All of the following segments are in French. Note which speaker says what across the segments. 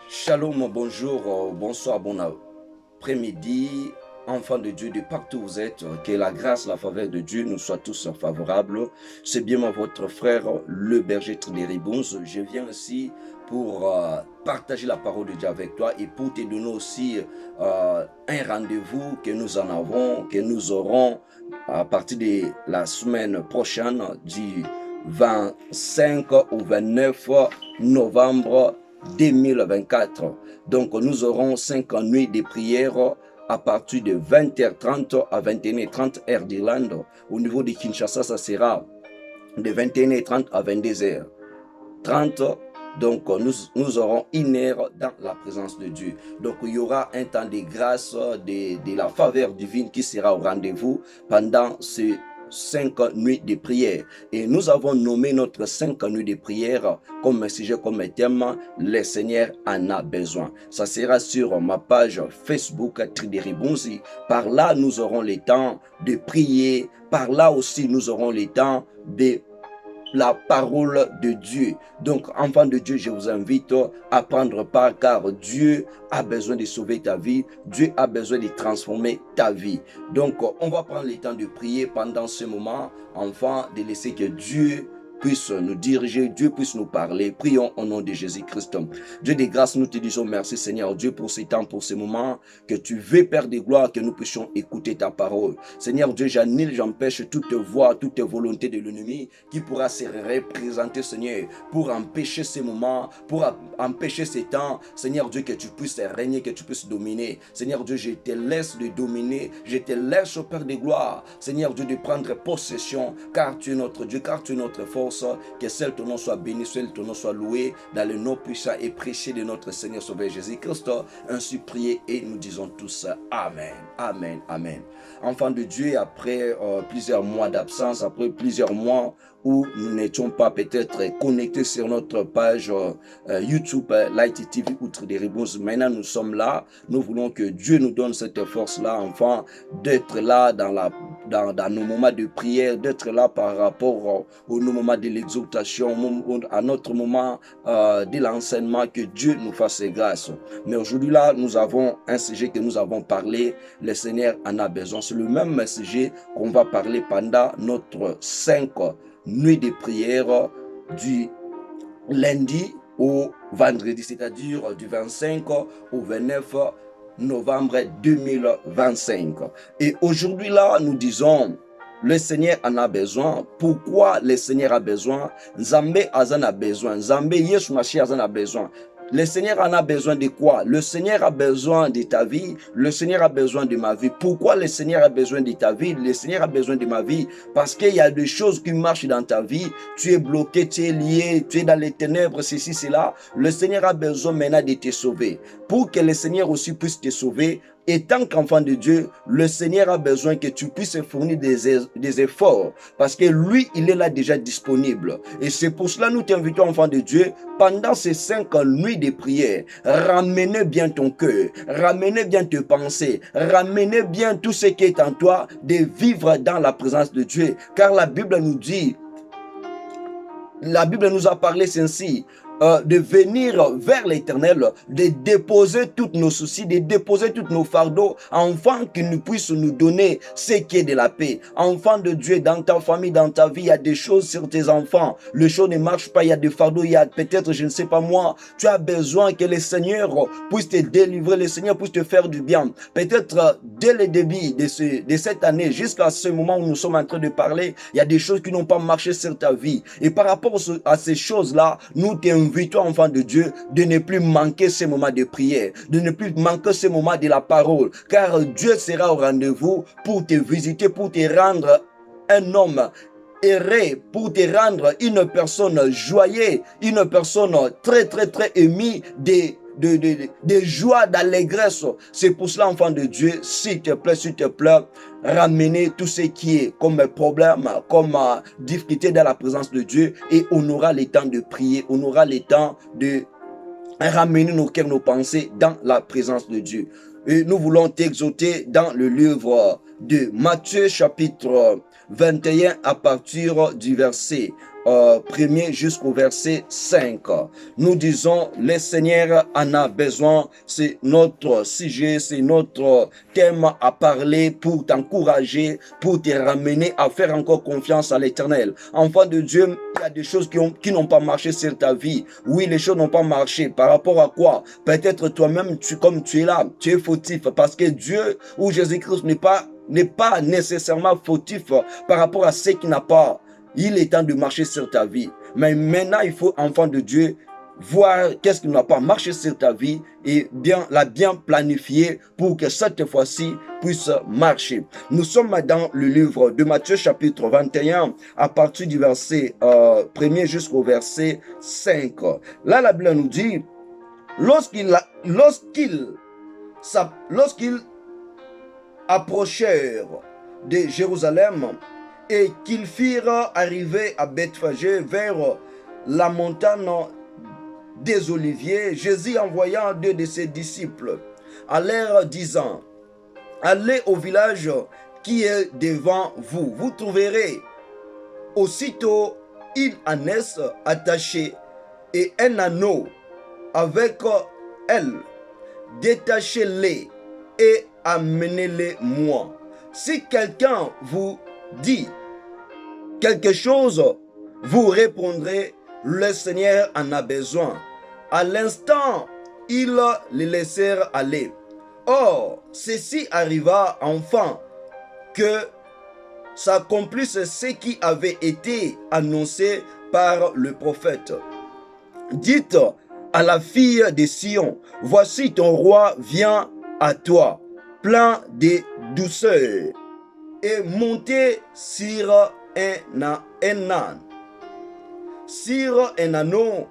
Speaker 1: Shalom, bonjour, bonsoir, bon après-midi, enfants de Dieu de partout où vous êtes, que la grâce, la faveur de Dieu nous soit tous favorables. C'est bien moi, votre frère, le berger Tridéribons. Je viens ici pour partager la parole de Dieu avec toi et pour te donner aussi un rendez-vous que nous en avons, que nous aurons à partir de la semaine prochaine, du 25 au 29 novembre 2024. Donc, nous aurons 5 nuits de prière à partir de 20h30 à 21h30 heure d'Irlande. Au niveau de Kinshasa, ça sera de 21h30 à 22h30. Donc, nous aurons une heure dans la présence de Dieu. Donc, il y aura un temps de grâce, de la faveur divine qui sera au rendez-vous pendant ce 5 nuits de prière. Et nous avons nommé notre 5 nuits de prière comme sujet, comme thème, le Seigneur en a besoin. Ça sera sur ma page Facebook Tridéribonzi. Par là, nous aurons le temps de prier. Par là aussi, nous aurons le temps de la parole de Dieu. Donc, enfants de Dieu, je vous invite à prendre part car Dieu a besoin de sauver ta vie. Dieu a besoin de transformer ta vie. Donc, on va prendre le temps de prier pendant ce moment, enfants, de laisser que Dieu puisse nous diriger, Dieu puisse nous parler. Prions au nom de Jésus-Christ. Dieu de grâce, nous te disons merci Seigneur Dieu pour ce temps, pour ce moment, que tu veux, Père de gloire, que nous puissions écouter ta parole. Seigneur Dieu, j'annule, j'empêche toute voix, toute volonté de l'ennemi qui pourra se représenter, Seigneur, pour empêcher ces moments, pour empêcher ces temps. Seigneur Dieu, que tu puisses régner, que tu puisses dominer. Seigneur Dieu, je te laisse de dominer, je te laisse, Père de gloire, Seigneur Dieu, de prendre possession, car tu es notre Dieu, car tu es notre force. Que seul ton nom soit béni, seul ton nom soit loué dans le nom puissant et précieux de notre Seigneur Sauveur Jésus-Christ. Ainsi prié et nous disons tous Amen, Amen, Amen. Enfants de Dieu, après plusieurs mois d'absence, après plusieurs mois où nous n'étions pas peut-être connectés sur notre page YouTube, Light TV ou Tridéribonzi. Maintenant, nous sommes là. Nous voulons que Dieu nous donne cette force-là, enfants, d'être là dans nos moments de prière, d'être là par rapport au moment de l'exaltation, à notre moment de l'enseignement, que Dieu nous fasse grâce. Mais aujourd'hui, là, nous avons un sujet que nous avons parlé, le Seigneur en a besoin. C'est le même sujet qu'on va parler pendant notre 5 nuits de prière du lundi au vendredi, c'est-à-dire du 25 au 29 novembre 2025. Et aujourd'hui, là, nous disons, le Seigneur en a besoin. Pourquoi le Seigneur a besoin? Nzambe azan a besoin. Nzambe Yesu Mashiach azan a besoin. Le Seigneur en a besoin de quoi? Le Seigneur a besoin de ta vie. Le Seigneur a besoin de ma vie. Pourquoi le Seigneur a besoin de ta vie? Le Seigneur a besoin de ma vie parce qu'il y a des choses qui marchent dans ta vie. Tu es bloqué, tu es lié, tu es dans les ténèbres, ceci, cela. Le Seigneur a besoin maintenant de te sauver. Pour que le Seigneur aussi puisse te sauver, et tant qu'enfant de Dieu, le Seigneur a besoin que tu puisses fournir des efforts parce que lui, il est là déjà disponible. Et c'est pour cela que nous t'invitons, enfant de Dieu, pendant ces 5 nuits de prière, ramenez bien ton cœur, ramenez bien tes pensées, ramenez bien tout ce qui est en toi de vivre dans la présence de Dieu. Car la Bible nous dit, la Bible nous a parlé ainsi, de venir vers l'Éternel, de déposer tous nos soucis, de déposer tous nos fardeaux, afin qu'il nous puisse nous donner ce qui est de la paix. Enfant de Dieu, dans ta famille, dans ta vie, il y a des choses sur tes enfants. Les choses ne marchent pas, il y a des fardeaux, il y a peut-être, je ne sais pas moi, tu as besoin que le Seigneur puisse te délivrer, le Seigneur puisse te faire du bien. Peut-être dès le début de cette année, jusqu'à ce moment où nous sommes en train de parler, il y a des choses qui n'ont pas marché sur ta vie. Et par rapport à ces choses-là, nous t'invitons, enfant de Dieu, de ne plus manquer ces moments de prière, de ne plus manquer ces moments de la parole, car Dieu sera au rendez-vous pour te visiter, pour te rendre un homme erré, pour te rendre une personne joyeuse, une personne très très très émue de joie, d'allégresse. C'est pour cela, enfant de Dieu, s'il te plaît, ramenez tout ce qui est comme problème, comme difficulté dans la présence de Dieu, et on aura le temps de prier, on aura le temps de ramener nos cœurs, nos pensées dans la présence de Dieu. Et nous voulons t'exhorter dans le livre de Matthieu chapitre 21 à partir du verset 1er jusqu'au verset 5. Nous disons, le Seigneur en a besoin. C'est notre sujet, c'est notre thème à parler pour t'encourager, pour te ramener à faire encore confiance à l'Éternel. Enfant de Dieu, il y a des choses qui n'ont pas marché sur ta vie. Oui, les choses n'ont pas marché. Par rapport à quoi? Peut-être toi-même, comme tu es là, tu es fautif parce que Dieu ou Jésus-Christ n'est pas nécessairement fautif par rapport à ce qui n'a pas. Il est temps de marcher sur ta vie. Mais maintenant, il faut, enfant de Dieu, voir qu'est-ce qui n'a pas marché sur ta vie et la bien planifier pour que cette fois-ci puisse marcher. Nous sommes dans le livre de Matthieu chapitre 21 à partir du verset 1er jusqu'au verset 5. Là, la Bible nous dit, lorsqu'ils approchèrent de Jérusalem et qu'ils firent arriver à Bethphagée vers la montagne des Oliviers, Jésus envoya 2 de ses disciples à leur disant, allez au village qui est devant vous, vous trouverez aussitôt une ânesse attachée et un anneau avec elle, détachez-les et amenez-les moi. Si quelqu'un vous dit quelque chose, vous répondrez, le Seigneur en a besoin. À l'instant, ils les laissèrent aller. Or, ceci arriva enfin que s'accomplisse ce qui avait été annoncé par le prophète. Dites à la fille de Sion, voici ton roi vient à toi, plein de douceur, et montez sur un âne, sur un anneau,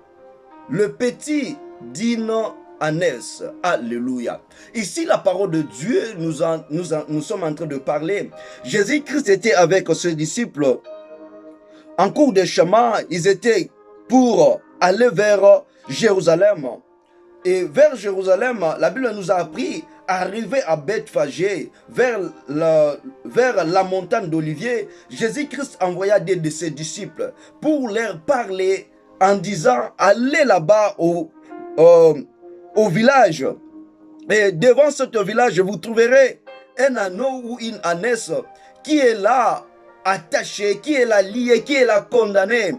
Speaker 1: le petit d'une ânesse. Alléluia. Ici, la parole de Dieu, nous sommes en train de parler. Jésus-Christ était avec ses disciples. En cours de chemin, ils étaient pour aller vers Jérusalem. Et vers Jérusalem, la Bible nous a appris à arriver à Bethphagée, vers la montagne d'Olivier. Jésus-Christ envoya 2 de ses disciples pour leur parler en disant, allez là-bas au village. Et devant ce village, vous trouverez un anneau ou une ânesse qui est là attachée, qui est là liée, qui est là condamnée.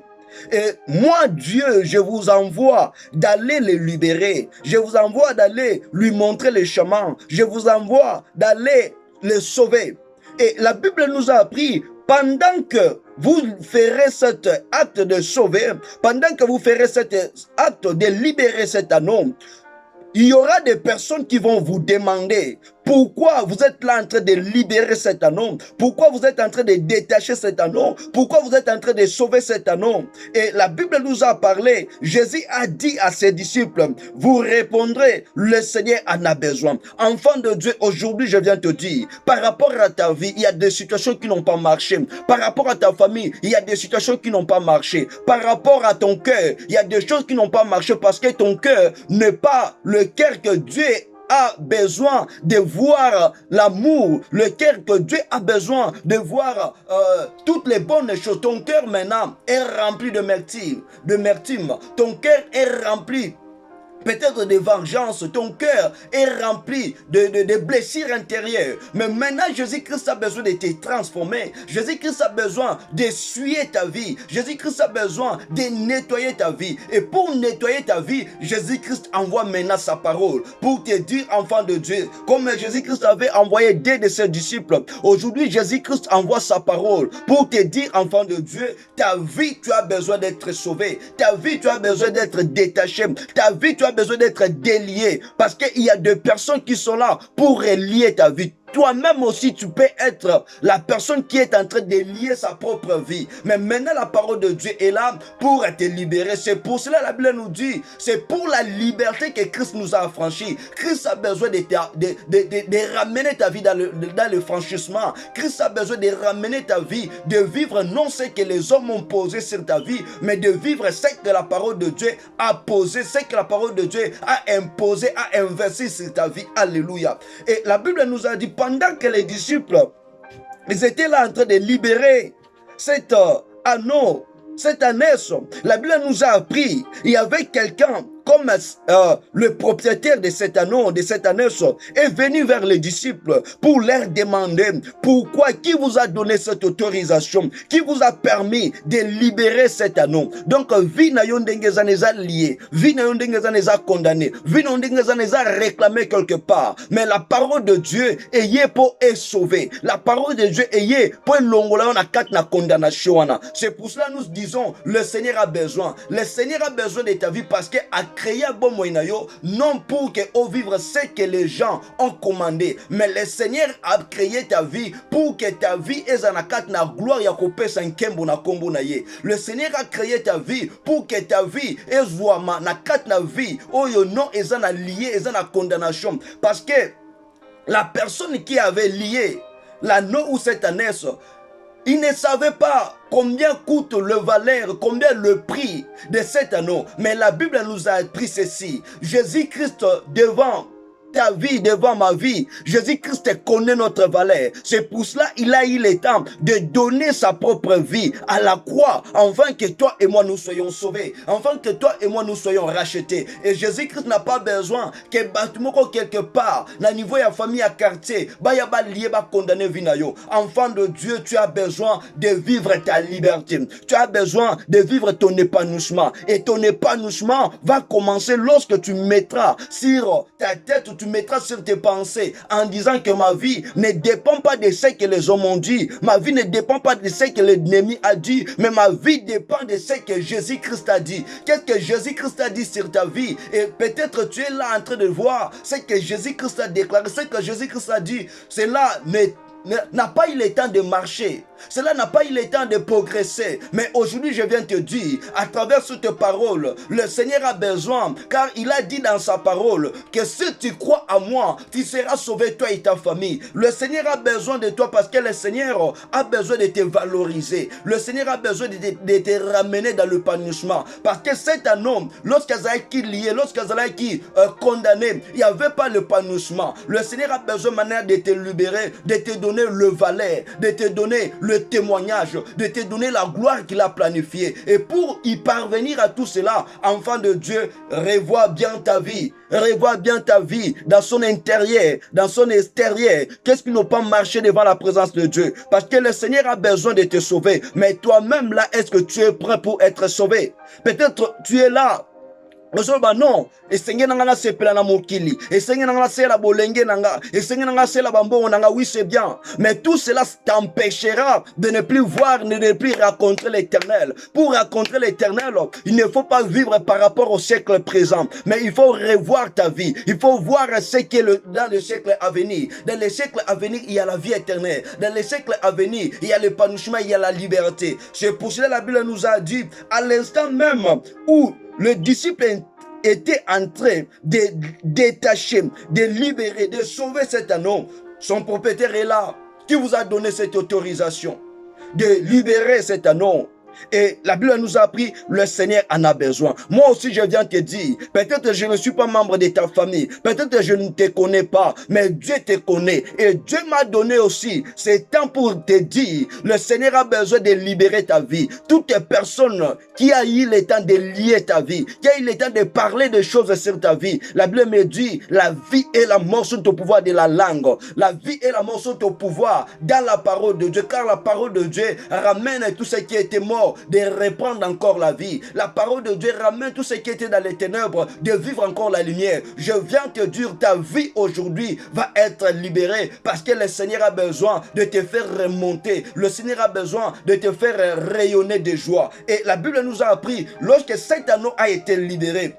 Speaker 1: Et moi, Dieu, je vous envoie d'aller les libérer. Je vous envoie d'aller lui montrer le chemin. Je vous envoie d'aller les sauver. Et la Bible nous a appris, pendant que vous ferez cet acte de sauver, pendant que vous ferez cet acte de libérer cet anneau, il y aura des personnes qui vont vous demander pourquoi vous êtes là en train de libérer cet anneau, pourquoi vous êtes en train de détacher cet anneau, pourquoi vous êtes en train de sauver cet anneau. Et la Bible nous a parlé, Jésus a dit à ses disciples, vous répondrez, le Seigneur en a besoin. Enfant de Dieu, aujourd'hui je viens te dire, par rapport à ta vie, il y a des situations qui n'ont pas marché. Par rapport à ta famille, il y a des situations qui n'ont pas marché. Par rapport à ton cœur, il y a des choses qui n'ont pas marché parce que ton cœur n'est pas le cœur que Dieu a besoin de voir l'amour, le cœur que Dieu a besoin de voir toutes les bonnes choses. Ton cœur maintenant est rempli de mertime. Ton cœur est rempli peut-être de vengeance, ton cœur est rempli de blessures intérieures. Mais maintenant, Jésus-Christ a besoin de te transformer. Jésus-Christ a besoin d'essuyer ta vie. Jésus-Christ a besoin de nettoyer ta vie. Et pour nettoyer ta vie, Jésus-Christ envoie maintenant sa parole pour te dire, enfant de Dieu, comme Jésus-Christ avait envoyé 2 de ses disciples. Aujourd'hui, Jésus-Christ envoie sa parole pour te dire, enfant de Dieu, ta vie, tu as besoin d'être sauvé. Ta vie, tu as besoin d'être détaché. Ta vie, tu as besoin d'être délié parce qu'il y a des personnes qui sont là pour relier ta vie. Toi-même aussi, tu peux être la personne qui est en train de lier sa propre vie. Mais maintenant, la parole de Dieu est là pour te libérer. C'est pour cela la Bible nous dit, c'est pour la liberté que Christ nous a affranchis. Christ a besoin de ramener ta vie dans le franchissement. Christ a besoin de ramener ta vie, de vivre non ce que les hommes ont posé sur ta vie, mais de vivre ce que la parole de Dieu a posé, ce que la parole de Dieu a imposé, a investi sur ta vie. Alléluia. Et la Bible nous a dit, pendant que les disciples, ils étaient là en train de libérer cet anneau cette ânesse, la Bible nous a appris, il y avait quelqu'un comme le propriétaire de cet anneau, de cette ânesse, est venu vers les disciples pour leur demander pourquoi, qui vous a donné cette autorisation, qui vous a permis de libérer cet anneau. Donc, vie na yon dengeza neza lié, vie na yon dengeza neza condamné, vie na yon dengeza neza réclamé quelque part. Mais la parole de Dieu est pour sauver. La parole de Dieu est pour l'ongola na kat na condamnation. C'est pour cela nous disons, le Seigneur a besoin. Le Seigneur a besoin de ta vie parce que créé un bon moyen, non pour que on vivre ce que les gens ont commandé, mais le Seigneur a créé ta vie pour que ta vie est en akat na gloire ya kopé sankembo na kombo na ye. Le Seigneur a créé ta vie pour que ta vie est vraiment na kat na vie oyo non est en lié, est en condamnation, parce que la personne qui avait lié l'anneau ou cette ânesse, il ne savait pas combien coûte le valeur, combien le prix de cet anneau. Mais la Bible nous a appris ceci. Jésus-Christ devant ta vie, devant ma vie, Jésus-Christ connaît notre valeur. C'est pour cela il a eu le temps de donner sa propre vie à la croix, afin que toi et moi nous soyons sauvés, afin que toi et moi nous soyons rachetés. Et Jésus-Christ n'a pas besoin que Batumoko quelque part, na niveau ya famille, à quartier, ya ba lié, ba condamné vinayo. Enfant de Dieu, tu as besoin de vivre ta liberté. Tu as besoin de vivre ton épanouissement. Et ton épanouissement va commencer lorsque tu mettras sur ta tête, tu mettras sur tes pensées en disant que ma vie ne dépend pas de ce que les hommes ont dit, ma vie ne dépend pas de ce que l'ennemi a dit, mais ma vie dépend de ce que Jésus-Christ a dit. Qu'est-ce que Jésus-Christ a dit sur ta vie? Et peut-être tu es là en train de voir ce que Jésus-Christ a déclaré, ce que Jésus-Christ a dit. Cela n'a pas eu le temps de marcher. Cela n'a pas eu le temps de progresser. Mais aujourd'hui, je viens te dire, à travers cette parole, le Seigneur a besoin, car il a dit dans sa parole, que si tu crois à moi, tu seras sauvé, toi et ta famille. Le Seigneur a besoin de toi parce que le Seigneur a besoin de te valoriser. Le Seigneur a besoin de te ramener dans l'épanouissement. Parce que c'est un homme, lorsqu'ils été liés, lorsqu'ils été condamnés, il n'y avait pas l'épanouissement. Le Seigneur a besoin maintenant de te libérer, de te donner le valeur, de te donner le témoignage, de te donner la gloire qu'il a planifiée. Et pour y parvenir à tout cela, enfant de Dieu, revois bien ta vie. Revois bien ta vie dans son intérieur, dans son extérieur. Qu'est-ce qui n'a pas marché devant la présence de Dieu? Parce que le Seigneur a besoin de te sauver. Mais toi-même là, est-ce que tu es prêt pour être sauvé? Peut-être tu es là. Non, et Seigneur nanga sepela na mokili, et Seigneur nanga sela bolenge nanga, et Seigneur nanga sela bambongo nanga, oui c'est bien, mais tout cela t'empêchera de ne plus voir, de ne plus rencontrer l'Éternel. Pour rencontrer l'Éternel, il ne faut pas vivre par rapport au siècle présent, mais il faut revoir ta vie, il faut voir ce qui est dans le siècle à venir. Dans le siècle à venir, il y a la vie éternelle. Dans le siècle à venir, il y a l'épanouissement, il y a la liberté. C'est pour cela que la Bible nous a dit, à l'instant même où le disciple était en train de détacher, de libérer, de sauver cet anneau, son propriétaire est là, qui vous a donné cette autorisation de libérer cet anneau. Et la Bible nous a appris, le Seigneur en a besoin. Moi aussi je viens te dire, peut-être je ne suis pas membre de ta famille, peut-être je ne te connais pas, mais Dieu te connaît. Et Dieu m'a donné aussi ce temps pour te dire, le Seigneur a besoin de libérer ta vie. Toute personne qui a eu le temps de lier ta vie, qui a eu le temps de parler de choses sur ta vie, la Bible me dit, la vie et la mort sont au pouvoir de la langue. La vie et la mort sont au pouvoir dans la parole de Dieu, car la parole de Dieu ramène tout ce qui était mort de reprendre encore la vie. La parole de Dieu ramène tout ce qui était dans les ténèbres, de vivre encore la lumière. Je viens te dire, ta vie aujourd'hui va être libérée parce que le Seigneur a besoin de te faire remonter. Le Seigneur a besoin de te faire rayonner de joie. Et la Bible nous a appris, lorsque cet anneau a été libéré,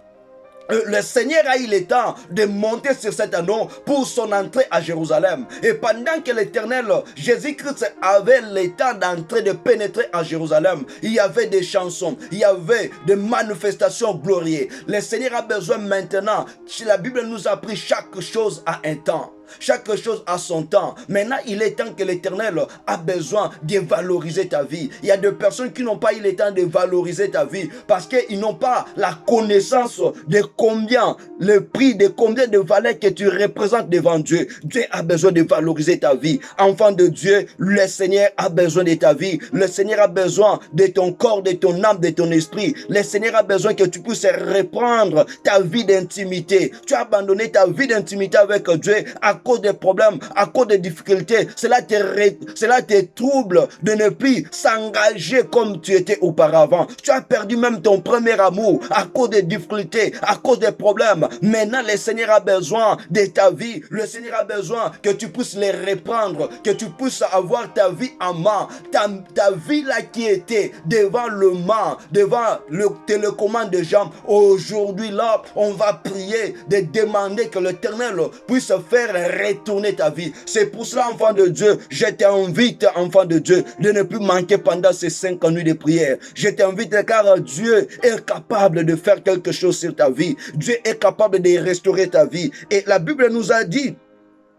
Speaker 1: le Seigneur a eu le temps de monter sur cet anneau pour son entrée à Jérusalem. Et pendant que l'Éternel, Jésus-Christ, avait le temps d'entrer, de pénétrer à Jérusalem, il y avait des chansons, il y avait des manifestations glorieuses. Le Seigneur a besoin maintenant, si la Bible nous a appris chaque chose à un temps. Chaque chose a son temps. Maintenant, il est temps que l'Éternel a besoin de valoriser ta vie. Il y a des personnes qui n'ont pas eu le temps de valoriser ta vie parce qu'ils n'ont pas la connaissance de combien, le prix de combien de valeur que tu représentes devant Dieu. Dieu a besoin de valoriser ta vie. Enfant de Dieu, le Seigneur a besoin de ta vie. Le Seigneur a besoin de ton corps, de ton âme, de ton esprit. Le Seigneur a besoin que tu puisses reprendre ta vie d'intimité. Tu as abandonné ta vie d'intimité avec Dieu à cause des problèmes, à cause des difficultés. Cela te trouble de ne plus s'engager comme tu étais auparavant. Tu as perdu même ton premier amour à cause des difficultés, à cause des problèmes. Maintenant, le Seigneur a besoin de ta vie. Le Seigneur a besoin que tu puisses les reprendre, que tu puisses avoir ta vie en main. Ta vie là qui était devant le mât, devant le télécommande de Jean. Aujourd'hui là, on va prier de demander que l'Éternel puisse faire retourner ta vie. C'est pour cela, enfant de Dieu, je t'invite, enfant de Dieu, de ne plus manquer pendant ces 5 nuits de prière. Je t'invite car Dieu est capable de faire quelque chose sur ta vie. Dieu est capable de restaurer ta vie. Et la Bible nous a dit,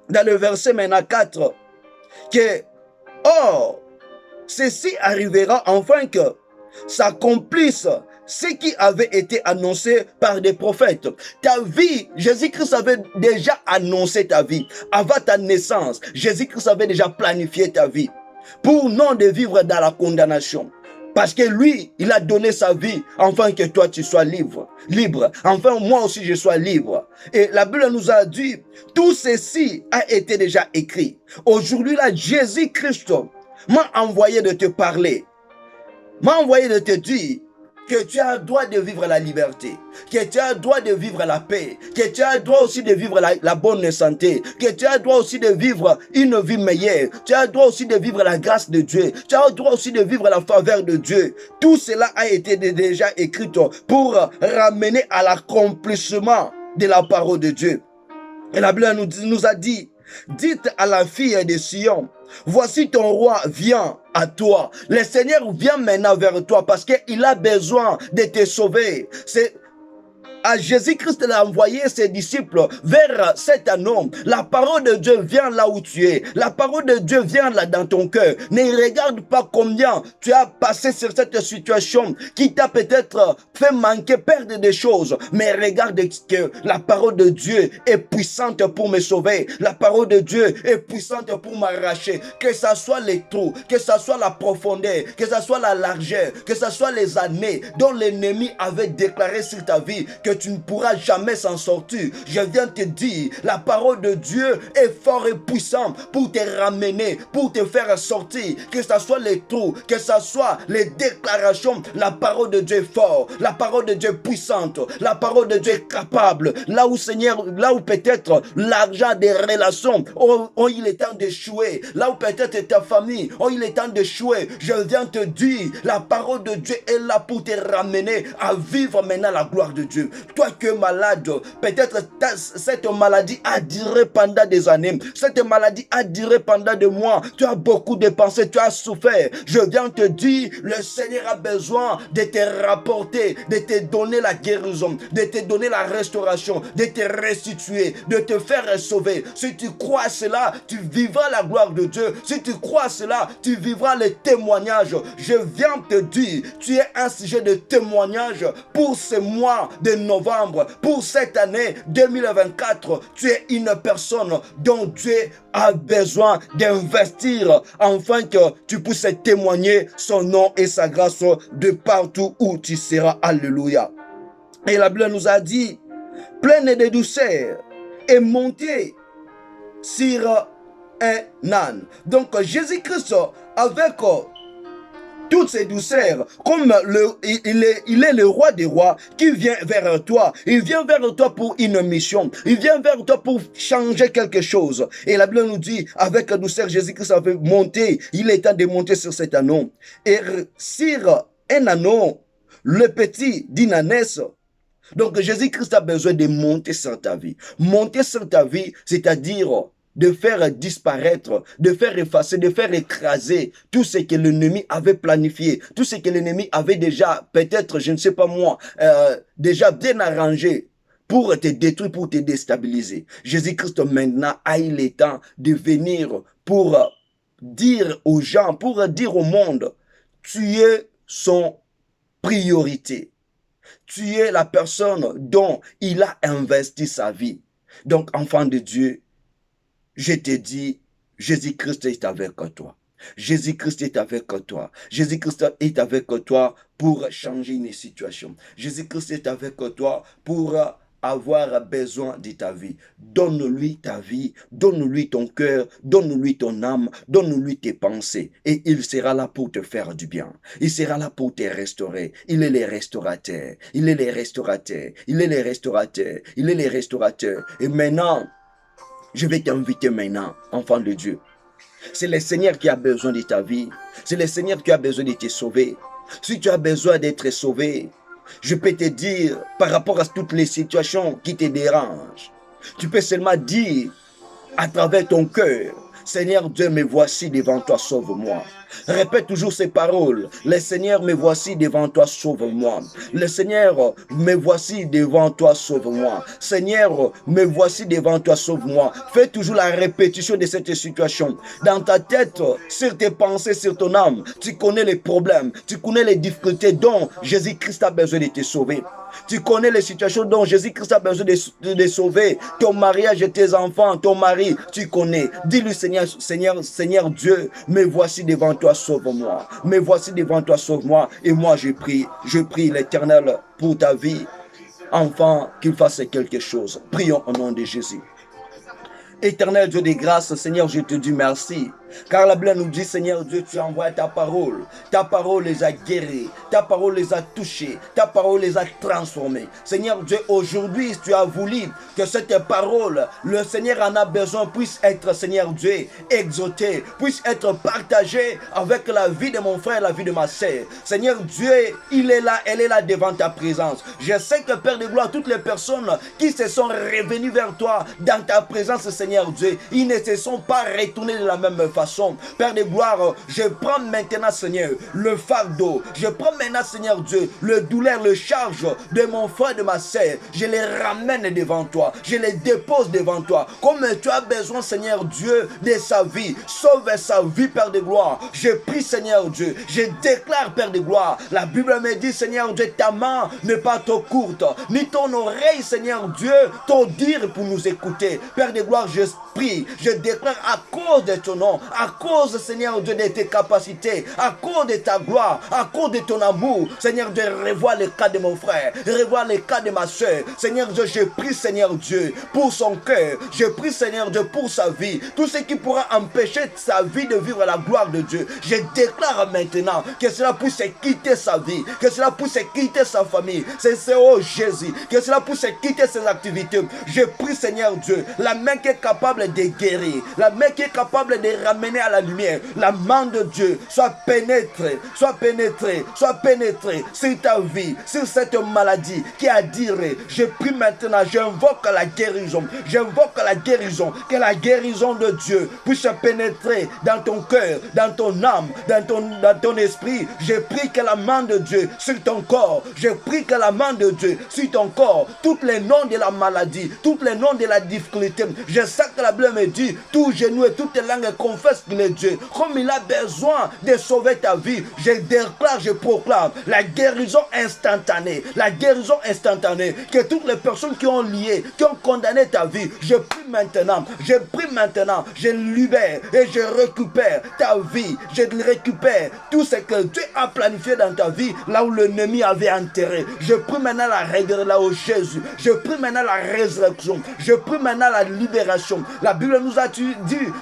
Speaker 1: dans le verset maintenant 4, que « Or, ceci arrivera enfin que s'accomplisse ce qui avait été annoncé par des prophètes. » Ta vie, Jésus-Christ avait déjà annoncé ta vie. Avant ta naissance, Jésus-Christ avait déjà planifié ta vie pour non de vivre dans la condamnation. Parce que lui, il a donné sa vie afin que toi tu sois libre. Enfin, moi aussi je sois libre. Et la Bible nous a dit, tout ceci a été déjà écrit. Aujourd'hui, là, Jésus-Christ m'a envoyé de te parler, m'a envoyé de te dire que tu as le droit de vivre la liberté, que tu as le droit de vivre la paix, que tu as le droit aussi de vivre la bonne santé, que tu as le droit aussi de vivre une vie meilleure, tu as le droit aussi de vivre la grâce de Dieu, tu as le droit aussi de vivre la faveur de Dieu. Tout cela a été déjà écrit pour ramener à l'accomplissement de la parole de Dieu. Et la Bible nous a dit, dites à la fille de Sion, voici ton roi vient à toi. Le Seigneur vient maintenant vers toi parce qu'il a besoin de te sauver. C'est à Jésus-Christ l'a envoyé ses disciples vers cet homme. La parole de Dieu vient là où tu es. La parole de Dieu vient là dans ton cœur. Ne regarde pas combien tu as passé sur cette situation qui t'a peut-être fait manquer, perdre des choses. Mais regarde que la parole de Dieu est puissante pour me sauver. La parole de Dieu est puissante pour m'arracher. Que ça soit les trous, que ça soit la profondeur, que ça soit la largeur, que ça soit les années dont l'ennemi avait déclaré sur ta vie que tu ne pourras jamais s'en sortir. Je viens te dire, la parole de Dieu est fort et puissante pour te ramener, pour te faire sortir. Que ce soit les trous, que ce soit les déclarations, la parole de Dieu est forte, la parole de Dieu est puissante, la parole de Dieu est capable. Là où Seigneur, là où peut-être l'argent des relations, il est temps d'échouer. Là où peut-être ta famille, il est temps d'échouer. Je viens te dire, la parole de Dieu est là pour te ramener à vivre maintenant la gloire de Dieu. Toi qui es malade, peut-être cette maladie a duré pendant des années. Cette maladie a duré pendant des mois. Tu as beaucoup dépensé, tu as souffert. Je viens te dire, le Seigneur a besoin de te rapporter, de te donner la guérison, de te donner la restauration, de te restituer, de te faire sauver. Si tu crois cela, tu vivras la gloire de Dieu. Si tu crois cela, tu vivras les témoignages. Je viens te dire, tu es un sujet de témoignage pour ce mois de novembre, pour cette année 2024. Tu es une personne dont Dieu a besoin d'investir afin que tu puisses témoigner son nom et sa grâce de partout où tu seras. Alléluia. Et la Bible nous a dit, pleine de douceur et montée sur un âne. Donc Jésus-Christ avec toutes ces douceurs, comme il est le roi des rois qui vient vers toi. Il vient vers toi pour une mission. Il vient vers toi pour changer quelque chose. Et la Bible nous dit, avec douceur, Jésus-Christ avait monté. Il est temps de monter sur cet anneau. Et sur un anneau, le petit d'une ânesse. Donc Jésus-Christ a besoin de monter sur ta vie. Monter sur ta vie, c'est-à-dire de faire disparaître, de faire effacer, de faire écraser tout ce que l'ennemi avait planifié, tout ce que l'ennemi avait déjà, peut-être, je ne sais pas moi, déjà bien arrangé pour te détruire, pour te déstabiliser. Jésus-Christ maintenant a eu le temps de venir pour dire aux gens, pour dire au monde, tu es son priorité. Tu es la personne dont il a investi sa vie. Donc, enfant de Dieu, je te dis, Jésus-Christ est avec toi. Jésus-Christ est avec toi. Jésus-Christ est avec toi pour changer une situation. Jésus-Christ est avec toi pour avoir besoin de ta vie. Donne-lui ta vie, donne-lui ton cœur, donne-lui ton âme, donne-lui tes pensées. Et il sera là pour te faire du bien. Il sera là pour te restaurer. Il est le restaurateur. Il est le restaurateur. Il est le restaurateur. Il est le restaurateur. Et maintenant, je vais t'inviter maintenant, enfant de Dieu. C'est le Seigneur qui a besoin de ta vie. C'est le Seigneur qui a besoin de te sauver. Si tu as besoin d'être sauvé, je peux te dire, par rapport à toutes les situations qui te dérangent, tu peux seulement dire à travers ton cœur, Seigneur Dieu, me voici devant toi, sauve-moi. Répète toujours ces paroles. Le Seigneur, me voici devant toi, sauve-moi. Le Seigneur, me voici devant toi, sauve-moi. Seigneur, me voici devant toi, sauve-moi. Fais toujours la répétition de cette situation. Dans ta tête, sur tes pensées, sur ton âme, tu connais les problèmes, tu connais les difficultés dont Jésus-Christ a besoin de te sauver. Tu connais les situations dont Jésus-Christ a besoin de sauver. Ton mariage et tes enfants, ton mari, tu connais. Dis-lui, Seigneur Dieu, me voici devant toi, sauve-moi. Me voici devant toi, sauve-moi. Et moi, je prie l'Éternel pour ta vie. Enfant, qu'il fasse quelque chose. Prions au nom de Jésus. Éternel Dieu des grâces, Seigneur, je te dis merci. Car la Bible nous dit, Seigneur Dieu, tu envoies ta parole. Ta parole les a guéris. Ta parole les a touchés. Ta parole les a transformés. Seigneur Dieu, aujourd'hui, tu as voulu que cette parole, le Seigneur en a besoin, puisse être, Seigneur Dieu, exaltée, puisse être partagée avec la vie de mon frère, la vie de ma sœur. Seigneur Dieu, il est là, elle est là devant ta présence. Je sais que, Père de gloire, toutes les personnes qui se sont revenues vers toi dans ta présence, Seigneur Dieu, ils ne se sont pas retournés de la même façon. Père de gloire, je prends maintenant, Seigneur, le fardeau. Je prends maintenant, Seigneur Dieu, le douleur, le charge de mon frère, de ma sœur. Je les ramène devant toi. Je les dépose devant toi. Comme tu as besoin, Seigneur Dieu, de sa vie. Sauve sa vie, Père de gloire. Je prie, Seigneur Dieu. Je déclare, Père de gloire. La Bible me dit, Seigneur Dieu, ta main n'est pas trop courte, ni ton oreille, Seigneur Dieu, ton dire pour nous écouter. Père de gloire, je prie, je déclare à cause de ton nom, à cause, Seigneur Dieu, de tes capacités, à cause de ta gloire, à cause de ton amour, Seigneur Dieu, revois le cas de mon frère, revois le cas de ma soeur. Seigneur Dieu, je prie, Seigneur Dieu, pour son cœur, je prie, Seigneur Dieu, pour sa vie, tout ce qui pourra empêcher sa vie de vivre la gloire de Dieu. Je déclare maintenant que cela puisse quitter sa vie, que cela puisse quitter sa famille, c'est oh Jésus, que cela puisse quitter ses activités. Je prie, Seigneur Dieu, la main qui est capable de guérir, la main qui est capable de ramener à la lumière, la main de Dieu soit pénétrée, soit pénétrée, soit pénétrée sur ta vie, sur cette maladie qui a duré. Je prie maintenant, j'invoque la guérison, que la guérison de Dieu puisse pénétrer dans ton cœur, dans ton âme, dans ton esprit. Je prie que la main de Dieu sur ton corps, je prie que la main de Dieu sur ton corps, tous les noms de la maladie, tous les noms de la difficulté, je sais que la Bible me dit, tout genou et toute langue confesse qu'il est Dieu. Comme il a besoin de sauver ta vie, je déclare, je proclame la guérison instantanée, que toutes les personnes qui ont lié, qui ont condamné ta vie, je prie maintenant, je libère et je récupère ta vie, je récupère tout ce que Dieu a planifié dans ta vie, là où l'ennemi avait enterré. Je prie maintenant la résurrection, là où Jésus, je prie maintenant la résurrection, je prie maintenant la libération. La Bible nous a dit,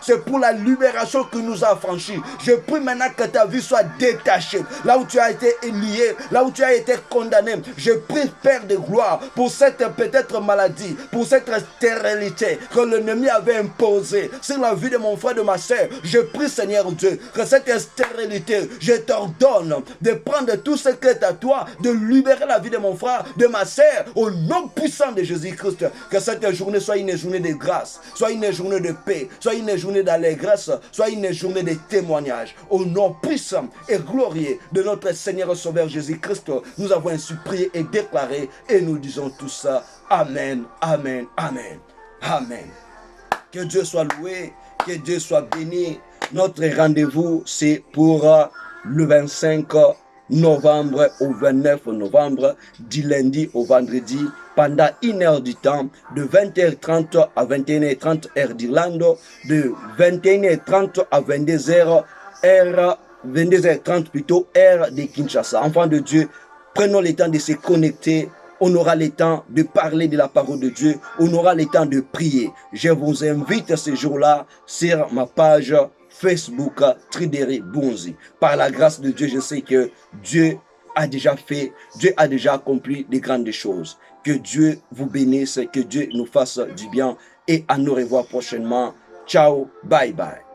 Speaker 1: c'est pour la libération que nous a franchi. Je prie maintenant que ta vie soit détachée, là où tu as été lié, là où tu as été condamné. Je prie, Père de gloire, pour cette peut-être maladie, pour cette stérilité que l'ennemi avait imposée sur la vie de mon frère, de ma soeur. Je prie, Seigneur Dieu, que cette stérilité, je t'ordonne de prendre tout ce qui est à toi, de libérer la vie de mon frère, de ma soeur, au nom puissant de Jésus-Christ. Que cette journée soit une journée de grâce, soit une journée de paix, soit une journée d'allégresse, soit une journée de témoignage. Au nom puissant et glorieux de notre Seigneur et Sauveur Jésus-Christ, nous avons ainsi prié et déclaré et nous disons tout ça. Amen, amen, amen, amen. Que Dieu soit loué, que Dieu soit béni. Notre rendez-vous, c'est pour le 25 novembre au 29 novembre, du lundi au vendredi, pendant 1 heure du temps, de 20h30 à 21h30 heure d'Irlande, de 21h30 à 22h, heure 22h30 plutôt, heure de Kinshasa. Enfants de Dieu, prenons le temps de se connecter. On aura le temps de parler de la parole de Dieu. On aura le temps de prier. Je vous invite ce jour-là sur ma page Facebook Trideri Bonzi. Par la grâce de Dieu, je sais que Dieu a déjà fait, Dieu a déjà accompli de grandes choses. Que Dieu vous bénisse, que Dieu nous fasse du bien et à nous revoir prochainement. Ciao, bye bye.